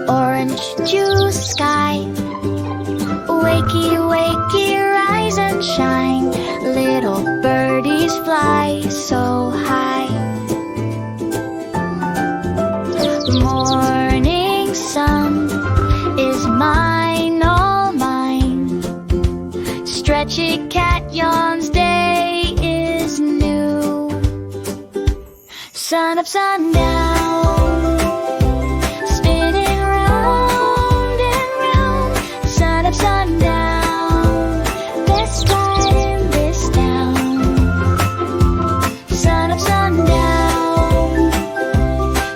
Orange juice sky, wakey, wakey, rise and shine. Little birdies fly so high. Morning sun is mine, all mine. Stretchy cat yawns, day is new. Sun up, sun down, spinning round and round. Sun up, sun down, best ride in this town. Sun up, sun down,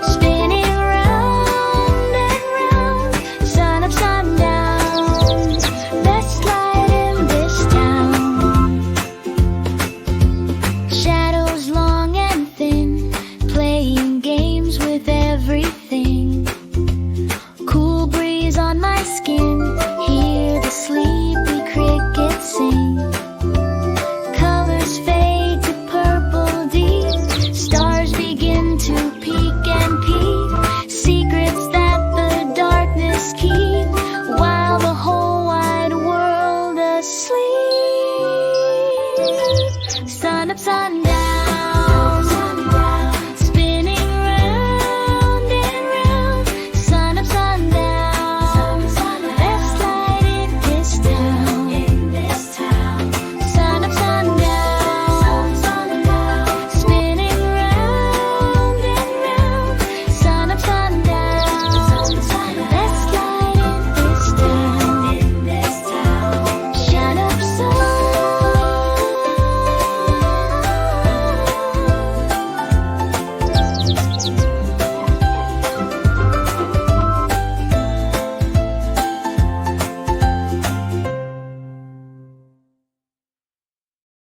spinning round and round. Sun up, sun down, best ride in this town. Shadows long and thin, playing games with everything. Cool breeze on my skin, hear the sleepy crickets sing. Colors fade to purple deep, stars begin to peek and peep. Secrets that the darkness keep, while the whole wide world asleep. Sun up, sun down,